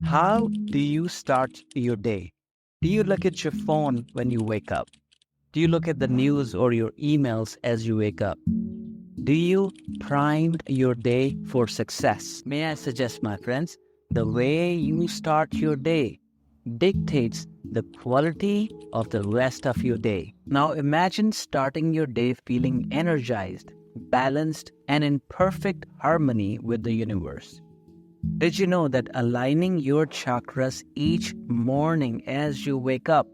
How do you start your day? Do you look at your phone when you wake up? Do you look at the news or your emails as you wake up? Do you prime your day for success? May I suggest, my friends, the way you start your day dictates the quality of the rest of your day. Now imagine starting your day feeling energized, balanced, and in perfect harmony with the universe. Did you know that aligning your chakras each morning as you wake up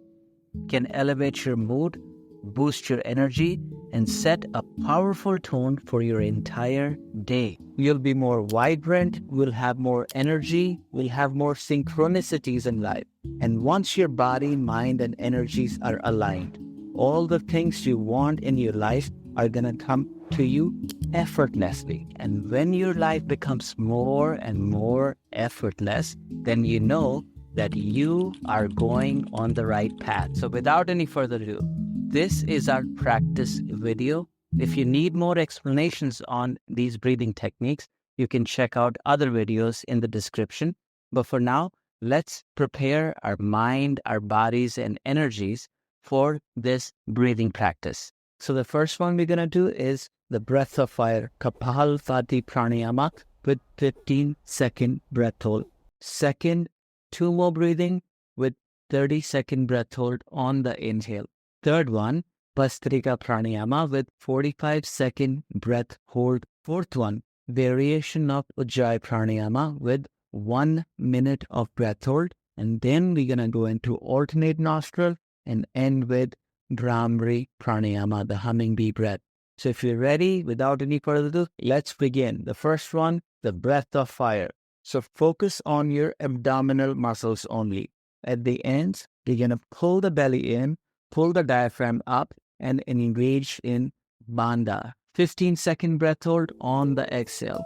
can elevate your mood, boost your energy, and set a powerful tone for your entire day? You'll be more vibrant, will have more energy, will have more synchronicities in life. And once your body, mind, and energies are aligned, all the things you want in your life are going to come to you effortlessly. And when your life becomes more and more effortless, then you know that you are going on the right path. So without any further ado, this is our practice video. If you need more explanations on these breathing techniques, you can check out other videos in the description. But for now, let's prepare our mind, our bodies, and energies for this breathing practice. So the first one we're going to do is the breath of fire, Kapalbhati Pranayama with 15-second breath hold. Second, Tummo breathing with 30-second breath hold on the inhale. Third one, Bhastrika Pranayama with 45-second breath hold. Fourth one, variation of Ujjayi Pranayama with 1 minute of breath hold. And then we're going to go into alternate nostril and end with Bhramari Pranayama, the humming bee breath. So if you're ready, without any further ado, let's begin. The first one, the breath of fire. So focus on your abdominal muscles only. At the ends, you're going to pull the belly in, pull the diaphragm up, and engage in Bandha. 15-second breath hold on the exhale.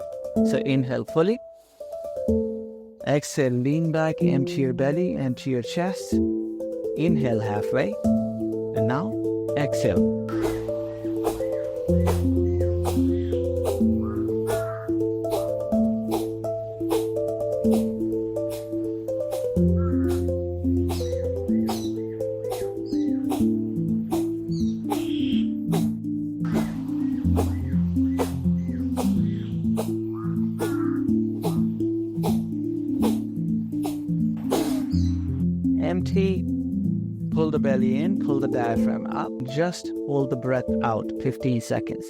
So inhale fully. Exhale, lean back, empty your belly, empty your chest. Inhale halfway. And now, exhale. Empty. Pull the belly in, pull the diaphragm up. Just hold the breath out 15 seconds.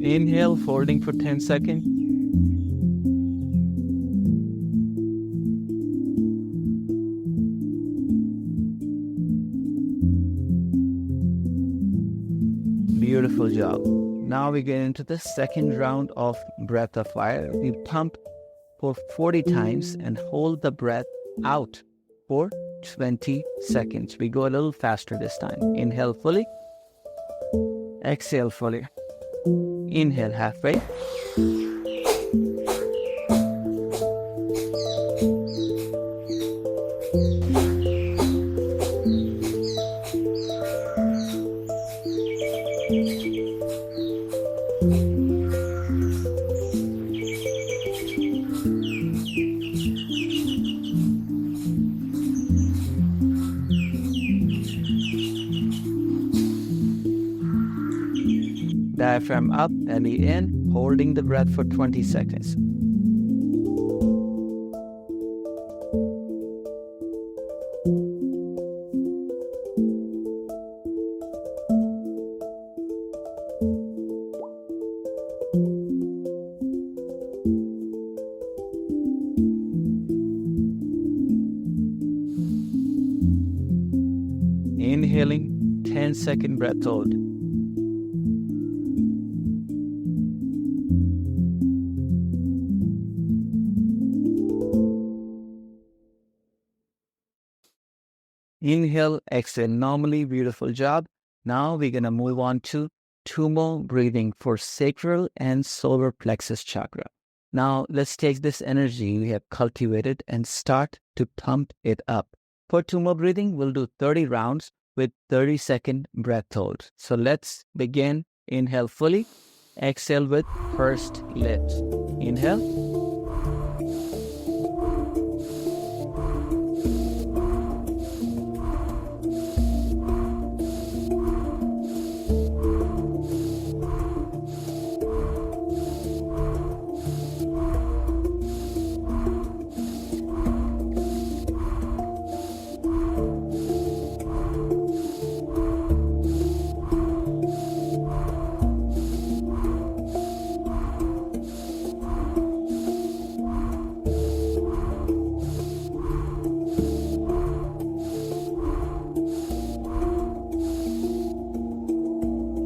Inhale, holding for 10 seconds. Beautiful job. Now we get into the second round of breath of fire. We pump for 40 times and hold the breath out for 20 seconds. We go a little faster this time. Inhale fully. Exhale fully. Inhale halfway. Diaphragm up, belly in, holding the breath for 20 seconds. Inhaling, 10-second breath hold. Inhale, exhale normally. Beautiful job. Now we're going to move on to Tummo breathing for sacral and solar plexus chakra. Now let's take this energy we have cultivated and start to pump it up. For Tummo breathing, we'll do 30 rounds with 30-second breath holds. So let's begin. Inhale fully. Exhale with pursed lips. Inhale.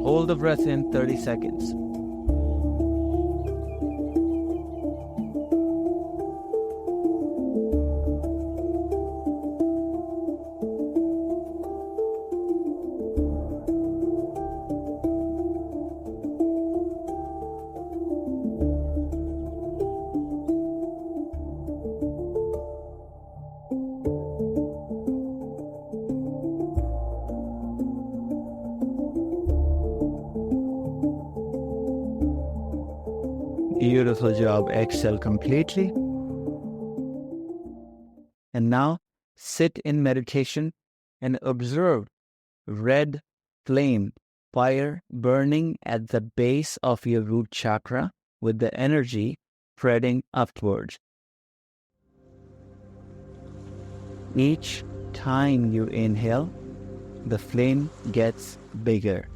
Hold the breath in 30 seconds. Beautiful job. Exhale completely. And now sit in meditation and observe red flame, fire burning at the base of your root chakra with the energy spreading upwards. Each time you inhale, the flame gets bigger.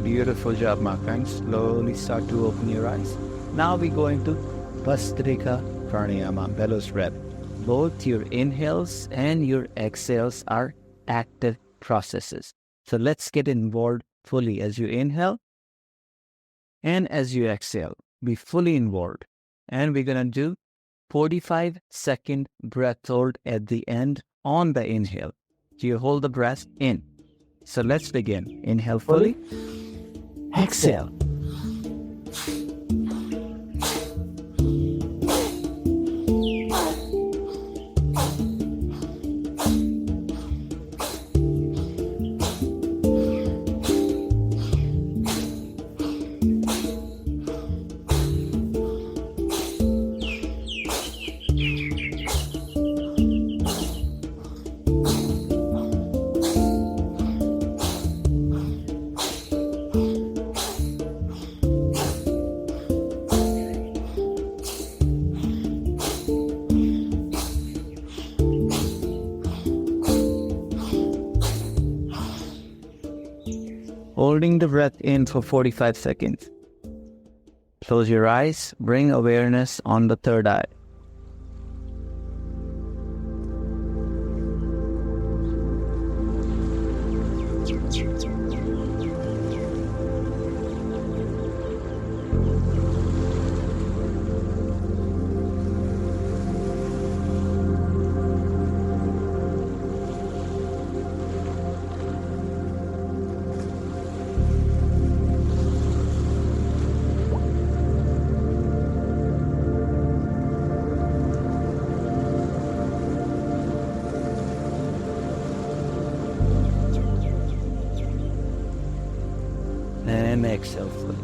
Beautiful job, my friends. Slowly start to open your eyes. Now we go into Bhastrika Pranayama, bellows breath. Both your inhales and your exhales are active processes. So let's get involved fully as you inhale and as you exhale. Be fully involved. And we're going to do 45-second breath hold at the end on the inhale. So you hold the breath in. So let's begin. Inhale fully. Exhale. Holding the breath in for 45 seconds. Close your eyes, bring awareness on the third eye. And exhale fully.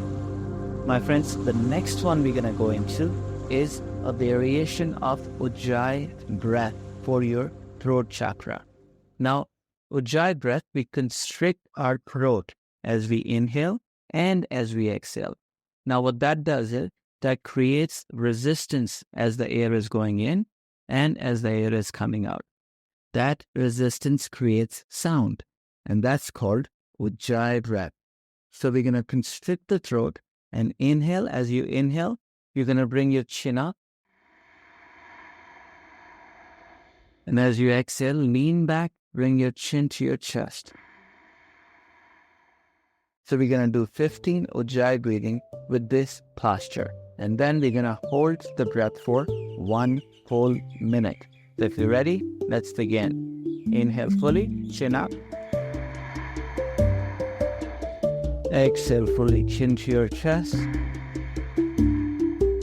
My friends, the next one we're going to go into is a variation of Ujjayi breath for your throat chakra. Now, Ujjayi breath, we constrict our throat as we inhale and as we exhale. Now, what that does is that creates resistance as the air is going in and as the air is coming out. That resistance creates sound, and that's called Ujjayi breath. So we're going to constrict the throat and inhale. As you inhale, you're going to bring your chin up. And as you exhale, lean back, bring your chin to your chest. So we're going to do 15 Ujjayi breathing with this posture. And then we're going to hold the breath for 1 whole minute. So if you're ready, let's begin. Inhale fully, chin up. Exhale fully, chin to your chest.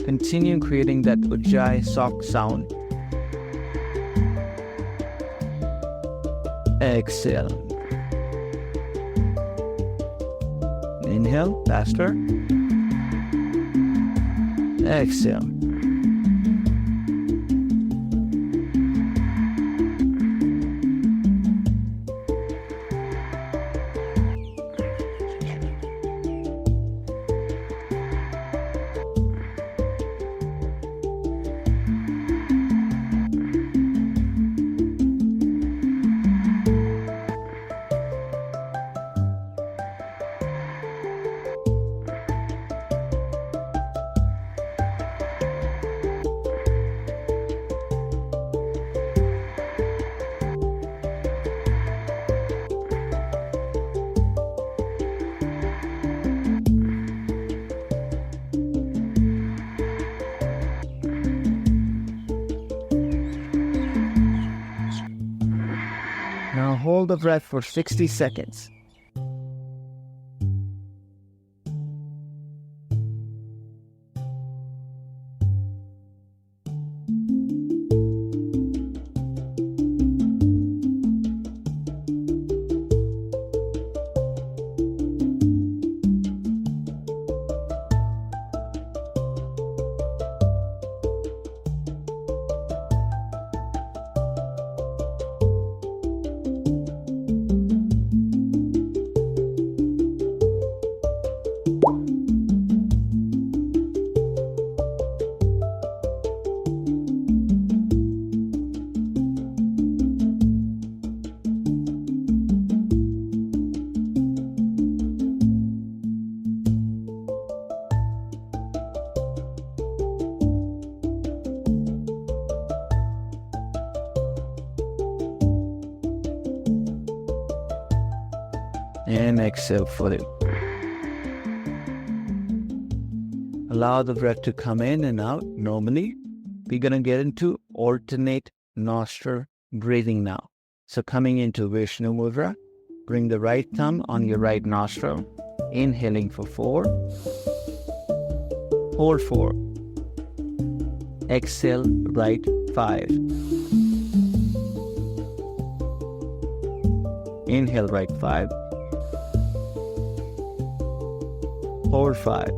Continue creating that Ujjayi soft sound. Exhale. Inhale, faster. Exhale. Now hold the breath for 60 seconds. And exhale fully. Allow the breath to come in and out normally. We're going to get into alternate nostril breathing now. So coming into Vishnu Mudra, bring the right thumb on your right nostril. Inhaling for 4. Hold 4. Exhale right 5. Inhale right 5. Hold 5.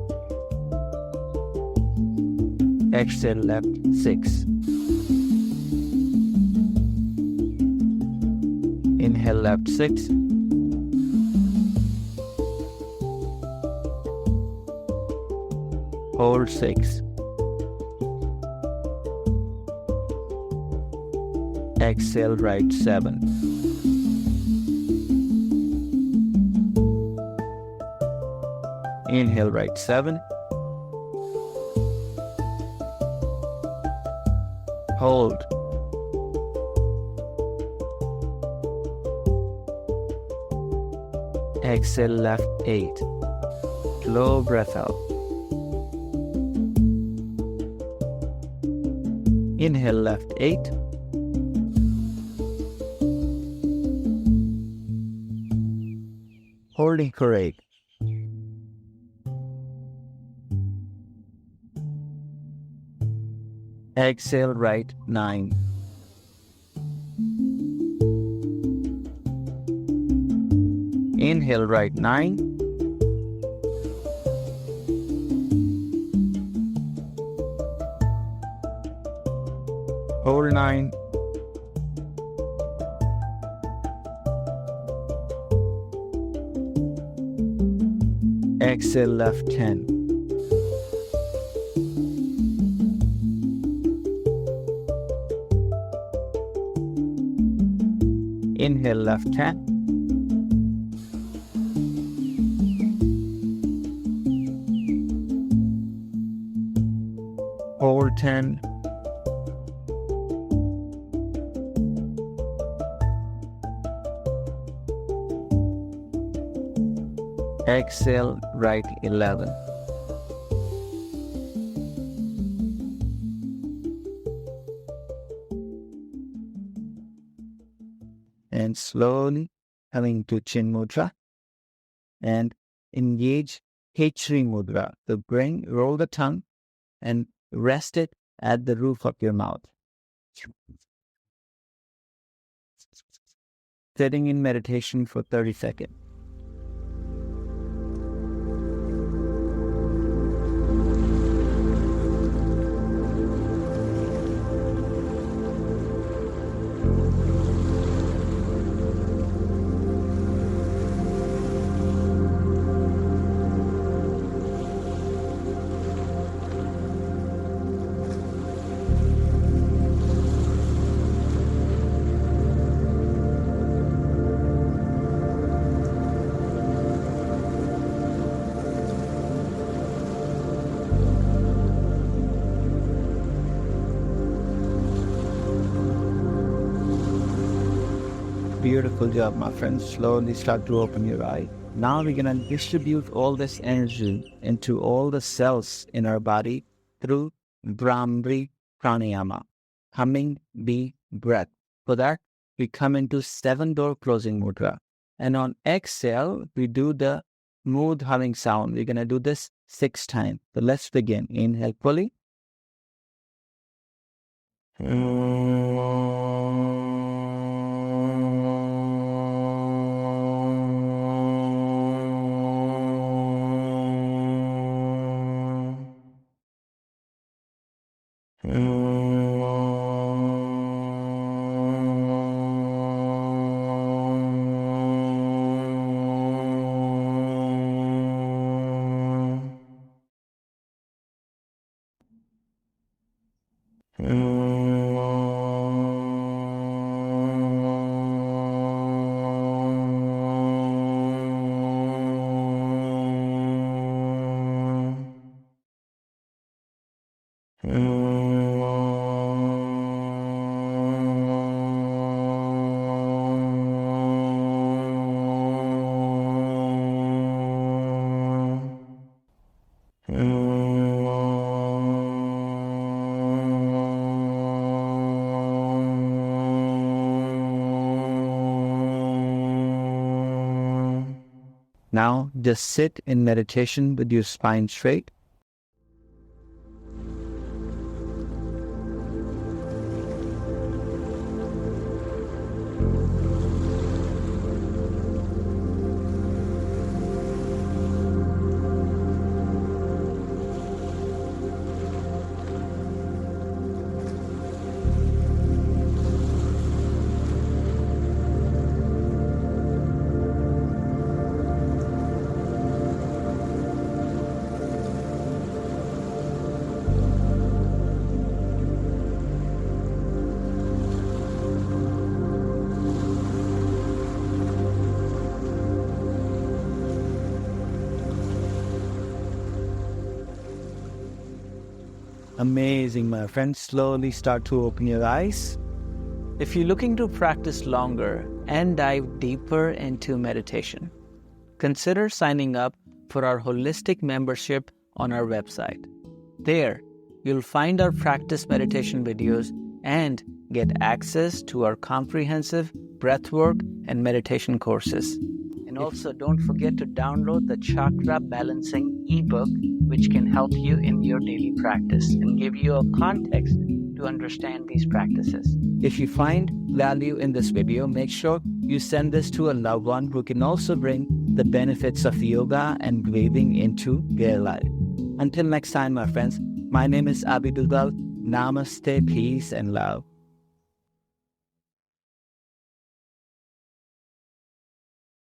Exhale left 6. Inhale left 6. Hold 6. Exhale right 7. Inhale right 7. Hold. Exhale left 8. Slow breath out. Inhale left 8. Holding for 8. Exhale right 9. Inhale right 9. Hold 9. Exhale left 10. Inhale left 10. Hold 10. Exhale, right 11. And slowly coming to Chin Mudra and engage H3 Mudra. So roll the tongue and rest it at the roof of your mouth. Sitting in meditation for 30 seconds. Beautiful job, my friends. Slowly start to open your eye. Now we're going to distribute all this energy into all the cells in our body through Bhramari Pranayama, humming bee breath. For that, we come into 7-door closing mudra. And on exhale, we do the smooth humming sound. We're going to do this 6 times. So let's begin. Inhale fully. Now just sit in meditation with your spine straight. Amazing, my friends. Slowly start to open your eyes. If you're looking to practice longer and dive deeper into meditation, consider signing up for our holistic membership on our website. There, you'll find our practice meditation videos and get access to our comprehensive breathwork and meditation courses. And also don't forget to download the Chakra Balancing ebook, which can help you in your daily practice and give you a context to understand these practices. If you find value in this video, make sure you send this to a loved one who can also bring the benefits of yoga and breathing into their life. Until next time, my friends, my name is Abidullah. Namaste, peace and love.